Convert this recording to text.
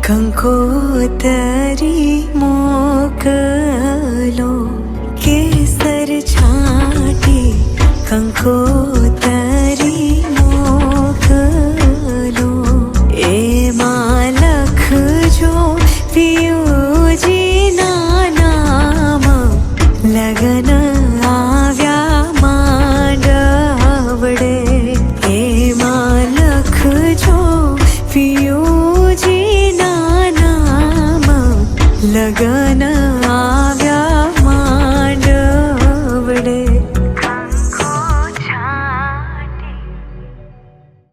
કંકોતરી મોકલો કેસર છાંટી કંકોતરી મોકલો એમાં લખજો પિયુજીના નામ લગન આવ્યા માંડવડે એમાં લખજો પિયુજીના નામ લગન આવ્યા